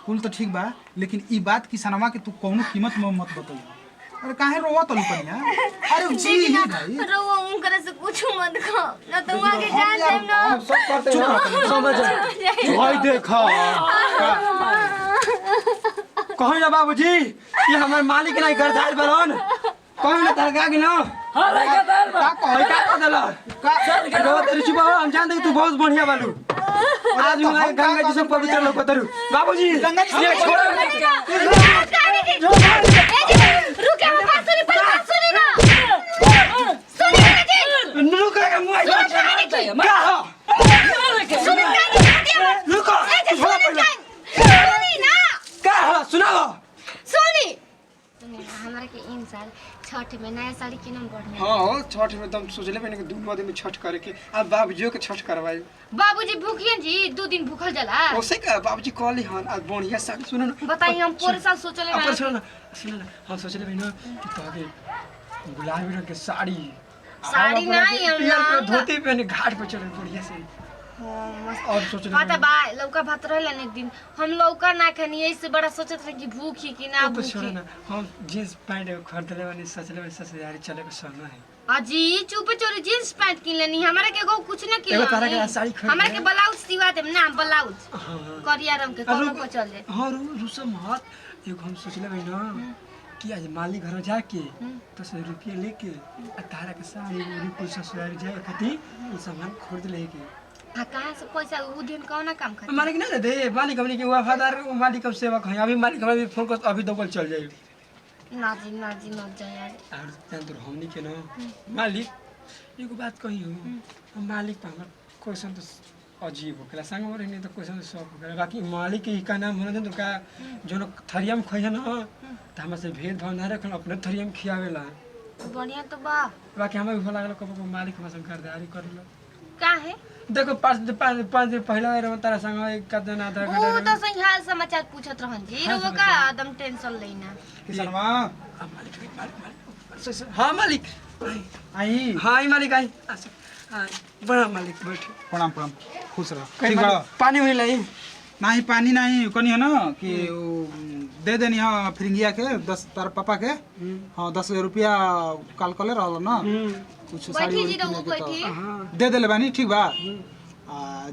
कुल तो ठीक बा, लेकिन ई बात किसनवा के तू कौनो कीमत में मत बताई। अरे काहे रोवा तलू कनिया? अरे जी ही भाई रोवा उनकरे से कुछ मत कहो ना, तुम आगे जान जाए ना। सब करते हैं समझ भाई देखा कहीं ना बाबूजी ये हमारे मालिक नहीं करदार बलोन कहीं ना तरगा गिनो हां लगा दाल बा का कर देला का रो तेरी चुप हम जानते कि तू बहुत बढ़िया बालू आज मैं गंगा जी से पवित्र लोग तरु बाबूजी गंगा जी ये छोड़ रुके बात सुनी, पर बात सुनी ना। सुनी ना जी, नु का मुआ क्या हो सुनी ना जी, रुको सुनी ना, क्या हो सुनाओ सुनी। हमारा के इन साल छठ में नया साड़ी किनम बढ़िया। हां छठ में तुम सोचले मैंने दोनों आदमी छठ करे के अब बाबूजी के छठ करवाई। बाबूजी भूखिए जी, 2 दिन भूखल जाला। ओसे का बाबूजी कहली हन आज बढ़िया साड़ी सुनो ना बताई हम पूरे साल सोचले अपन ना। सुनो ना हम सोचले ना कि तोके गुलाबी रंग के साड़ी साड़ी नहीं हम ना धोती पहने घाट पे चले बढ़िया से और सोचले पता बा लौका भात रहलन एक दिन, हम लौका ना खानी ऐसे बड़ा सोचत रहे कि भूखी कि ना तो छोड़ो भूखी। ना हम जींस पैंट खरीदले वाली सोचले वाली ससुरारी चले के समय है अजी चुप चोरी जींस पैंट किन लेनी, हमरा के एगो कुछ ना किन एगो तारा के साड़ी खरीद हमरा के ले। ब्लाउज सिवा देम ना, ब्लाउज हां करिया रंग के कोनो को चल जाए। हां रुसो मत एगो हम सोचले भाई ना कि आज मालिक घर जाके तो 100 रुपया लेके आ तारा के साड़ी और कुछ ससुरारी जाए खाती वो सामान खरीद लेके आ कहां से पैसा उ दिन कौन काम कर मालिक ना दे मालिक हमनी के वफादार मालिक हम सेवक है अभी मालिक हमें फोन कर अभी दबल चल जाए ना जी मत जाए यार। और जान तो हमनी के ना मालिक एगो बात कही हो हम मालिक पर हमर क्वेश्चन तो अजीब होखेला संग में रहनी तो क्वेश्चन सब होखेला बाकी मालिक के का नाम होना तो का जोन थरिया में खइया ना त हमरा से भेद भाव ना रखन अपने थरिया में खियावेला बढ़िया तो बा। बाकी हमें भला लागल कब मालिक हमरा संग खरीदारी करलो काहे देखो 5 दिन पहले रह तारा संग एक का दिन आधा वो घंटा तो सही हाल समाचार पूछत रहन जी, वो का एकदम टेंशन लेना। किसनवा हाँ मालिक आई हाँ मालिक आई बड़ा मालिक बैठे प्रणाम प्रणाम, खुश रह। ठीक बा, पानी हुई लाई नहीं पानी नहीं कनी है ना कि दे देनी है फिरिंगिया के 10 तार पापा के। हाँ 10,000 रुपया काल कले रहल ना कुछ साड़ी बैठी वाड़ी जी रहो किने के बैठी। तो दे देले बानी। ठीक बा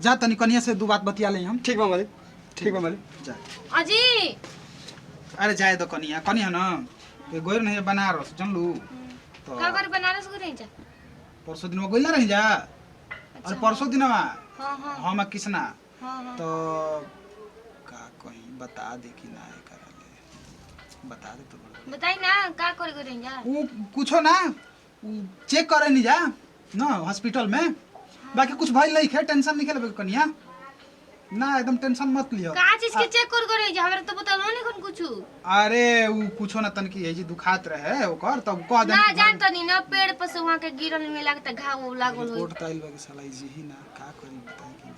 जा तनी कनिया से 2 बात बतिया ले हम। ठीक बा मालिक ठीक बा मालिक जा। अजी अरे जाए तो कनिया कनिया ना के गोर नहीं बनारस जानलू तो का कर बनारस को नहीं जा। परसों दिन में गोइला रही जा। अरे परसों दिनवा हां हां हम किसना हां तो का कहीं बता दे कि ना करले बता दे तो बताई ना का करे को नहीं जा। वो कुछो ना चेक करे नहीं जा ना हॉस्पिटल में। बाकी कुछ भइल नहीं है, टेंशन नहीं लेबे कनिया ना, एकदम टेंशन मत लियो। का चीज के चेक कर करे जा, हमरा तो बतालो नहीं कोन कुछ। अरे वो कुछो ना तन की है जी दुखात रहे ओकर तब कह दे ना जान तनी ना पेड़ पर से वहां के गिरल में लगता घाव लागल होई। रिपोर्ट ताइल बाकी साला जी ही ना का करी बताई कि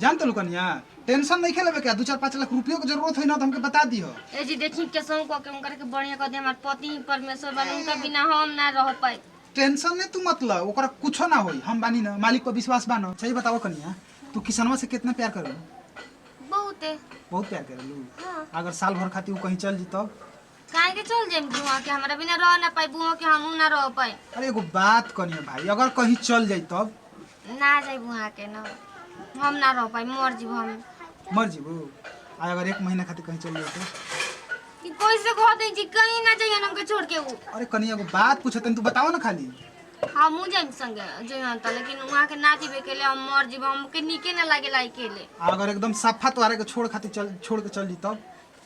जान तो कनिया टेंशन नहीं लेबे के 2-4-5 लाख रुपया के जरूरत है ना तो हमके बता दियो। ए जी देखी कैसे को के उनकर के बढ़िया कर दे, हमार पति परमेश्वर बानी उनका बिना हम ना रह पाए। टेंशन नहीं तू मतलब ओकरा कुछो ना होई, हम बानी ना, मालिक पर विश्वास बानो। सही बताओ कनिया तू किसनवा से कितना प्यार करेलू? बहुत है। बहुत प्यार करेलू। हां अगर साल भर खातिर वो कहीं चल जी तब काहे के चल जेम बुआ के हमरा बिना रह ना पाए, बुआ के हम ना रह पाए। अरे एगो बात कनिया भाई अगर कहीं चल जाई तब ना जाई बुआ के ना, हम ना रह पाए, मर जीव हम। मर जीबू। आ अगर 1 महीना खातिर कहीं चल जाई तो कि कोई से कह दे जी कहीं ना जाइए हमके छोड़ के। वो अरे कनिया एगो बात पूछत तू बताओ ना खाली। हम जाइम संगे जइहन त, लेकिन वहां के ना जीवे के ले हम मर जीव, हमके नीके ना लागे लाई के ले। अगर एकदम साफा तोहरे के छोड़ खातिर छोड़ के चल जी तब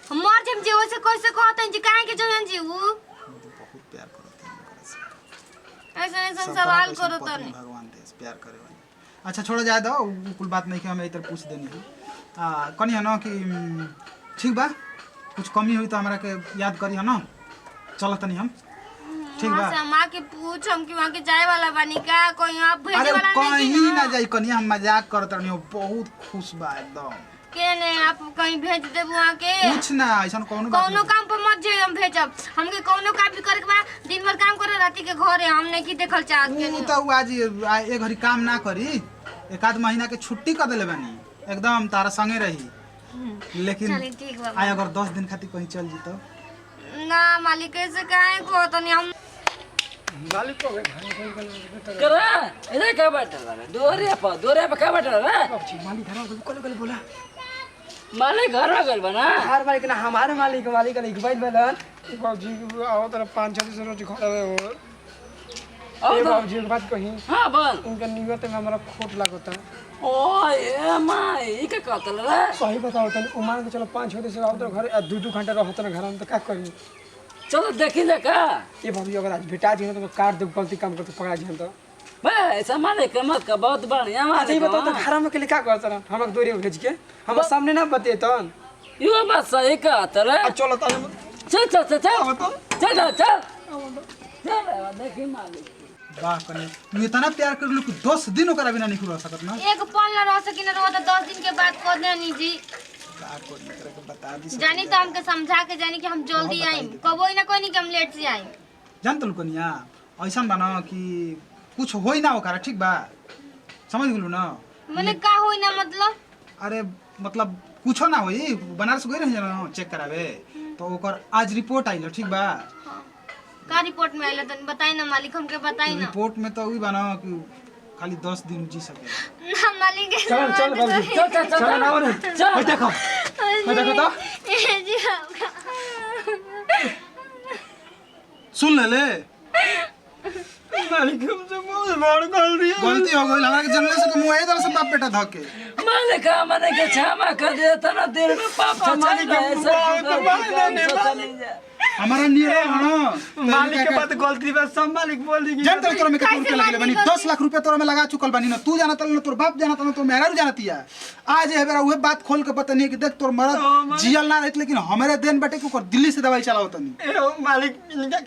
हम मर जेम जी। ओसे कैसे कहते जी काहे के जइहन जी वो बहुत प्यार करत है ओकरा से। ऐसा ऐसा सवाल करो तो नहीं। भगवान देश प्यार करे वाली। अच्छा छोड़ो जाए दो वो कुल बात नहीं के हम इधर पूछ देनी है। कनिया ना कि ठीक बा कुछ कमी हुई तो हमरा के याद करी है ना, चल तनी हम। ठीक बा से मां के पूछ हम कि वहां के जाए वाला बानी का कोई आप भेजे अरे वाला नहीं कहीं कि ना जाई कनिया, हम मजाक करत रहनी, बहुत खुश बा एकदम। के ने आप कहीं भेज दे वहां के कुछ ना ऐसा कोनो बात कोनो काम पर मत जाइए, हम भेजब। हमके कोनो काम भी करे के बा, दिन भर काम करे, राती के घरे हम नहीं की देखल चाहत के नहीं। तो आज एक घड़ी काम ना करी, 1-8 महीना के छुट्टी कर देले बानी, एकदम तारा संगे रही। लेकिन चलिए ठीक बा आय अगर 10 दिन खातिर कहीं चल जीतो ना मालिक ऐसे काहे को तो नहीं हम मालिक को घर करा इधर क्या बैठल रहा दोरे पर क्या बैठल रहा मालिक घर में कल बोला मालिक घर में गइल बना हर मालिक ना हमारे मालिक नहीं बैठ बैठन बाबूजी आओ तरह 5-6 दिन रोज खड़ा है और अब तो बाबूजी की बात कही हां बोल उनका नियत में हमारा खोट लागता ओ ए माई ई के कहतल रे सही बताओ तनी उमान के चलो 5-6 दिन से आओ तो घर 2-2 घंटा रहत ना घर में तो का करी चलो देखी ले का ये भाभी अगर आज भेटा जी तो काट दे गलती काम करके पकड़ा जी तो बे ऐसा मालिक के मत का बहुत बढ़िया अच्छा मालिक ये बताओ तो घर में के लिए का करत रहा हमक दूरी भेज के हम सामने ना बते तन यो बात सही कहतल रे अब चलो तने चल चल चल चल बताओ चल चल चल चल देखी मालिक वाह कने तू इतना प्यार कर लू कि 10 दिन ओकरा बिना नहीं रह सकत ना एक पल ना रह सकी ना रहो तो 10 दिन के बाद कर देनी जी का कोई तरह के बता दी जानी तो हमके समझा के जानी कि हम जल्दी आई कबो ना कोई नहीं कि हम लेट से आई जान तलू कनिया ऐसा बना कि कुछ होई ना ओकरा ठीक बा समझ गेलू ना मने का होई ना मतलब अरे मतलब कुछो ना होई बनारस गई रही ना चेक करावे तो ओकर आज रिपोर्ट आइल ठीक बा का रिपोर्ट में आइला तनी बताई ना मालिक हमके बताई ना रिपोर्ट में तो वही बना कि खाली 10 दिन जी सके ना मालिक चल चल बाबूजी चल चल चल चल आओ ना चल देखो देखो तो जी आपका सुन ले मालिक हमसे बहुत बड़ गलती है गलती हो गई हमरा के जनले से कि मुंह इधर से बाप बेटा धके मालिक मने के क्षमा कर दे तना दिल में पाप मालिक छछा के ऐसा बहुत चली जा हमारा नियम है ना मालिक के बात गलती बस सब मालिक बोल दी जान तोरा में कितना रुपया लगले बनी गलती? 10 लाख रुपया तोरा में लगा चुकल बनी ना तू जाना तल ना तोर बाप जाना तल ना तोर मेहरा जानती है आज है बेरा उहे बात खोल के पता नहीं कि देख तोर मरद जियल ना रहत लेकिन हमारे देन बेटे को दिल्ली से दवाई चलाओ तनी ए मालिक इनका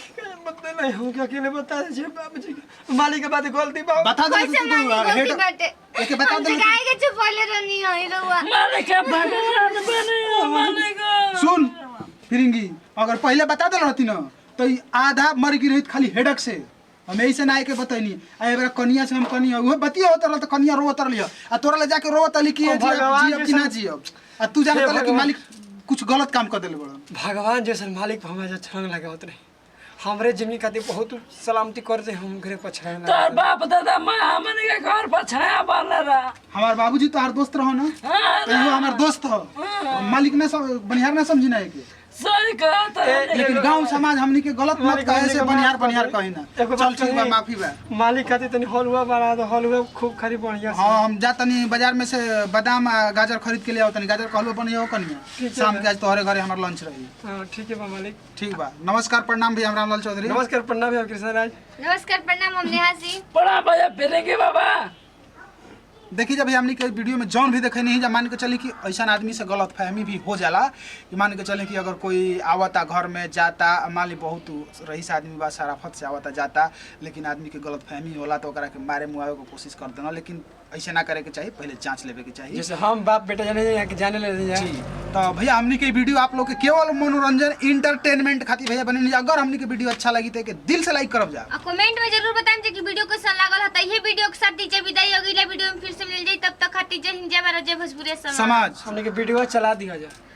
बता नहीं हम क्या अकेले बता दे बाबूजी मालिक के बात गलती बा बता दे कैसे मालिक गलती बाटे एके बता दे काहे के चुप पहले रहनी है रहुआ मालिक भगवान बने मालिक सुन फिरिंगी अगर पहले बता दे रहती ना तो ई आधा मर गिर रही खाली हेडक से हम ऐसे ना के बताइनी आ एबरा कनिया से हम कनिया उहे बतिया होत रहल त कनिया रोवत रहलियो आ तोरा ले जाके रोवत रहली कि भगवान जी अब कि ना जी अब आ तू जाना तले कि मालिक कुछ गलत काम कर देले बड़ा भगवान जैसे मालिक हमारे छंग लगा उतरे हमरे जिंदगी खातिर बहुत सलामती कर दे हम घरे पछाए ना तोर बाप दादा माँ मने के घर पर छाया बन रहा हमार बाबूजी तो हर दोस्त रहो ना हाँ तो वो हमार दोस्त हो मालिक ना बनिहार ना समझी ना के सही कहता लेकिन गांव समाज हमनी के गलत मत मालिक कहे हमनी से के बनिहार माफ कर बनिहार दे। कहे ना एगो चल बात ठीक बा कही, माफी बा मालिक खातिर तनी हलवा बना दो हलवा खूब खरी बढ़िया से हाँ हम जा तनी बाजार में से बादाम आ गाजर खरीद के ले आओ तनी गाजर का हलवा बनियो कनिया ठीक है शाम के आज तोहरे घरे हमार लंच रही हाँ ठीक है बा मालिक ठीक बा नमस्कार प्रणाम भी हम रामलाल चौधरी नमस्कार प्रणाम है कृष्ण राज नमस्कार प्रणाम हम नेहा सिंह बड़ा बजा फिरेंगे बाबा देखिए जब हमने के वीडियो में जौन भी देखे नहीं जा मान के चली कि ऐसा आदमी से गलत फहमी भी हो जाला कि मान के चले कि अगर कोई आवता घर में जाता मान ली बहुत रईस आदमी बा शराफत से आवता जाता लेकिन आदमी के गलत फहमी होला तो ओकरा के मारे मुआवे को कोशिश कर देना लेकिन ऐसे ना करे के चाहिए पहले जांच लेवे के चाहिए जैसे हम बाप बेटा जाने यहाँ के जाने ले जी तो भैया हमनी के वीडियो आप लोग के केवल मनोरंजन इंटरटेनमेंट खातिर भैया बने नहीं अगर हमनी के वीडियो अच्छा लगी तो के दिल से लाइक करब जा और कमेंट में जरूर बताएं कि वीडियो कैसा लागल है तो ये वीडियो के साथ दीजिए विदाई अगले वीडियो में फिर से मिल जाए तब तक खाती जय हिंद जय भारत जय भोजपुरी समाज समाज हमने के वीडियो चला दिया जाए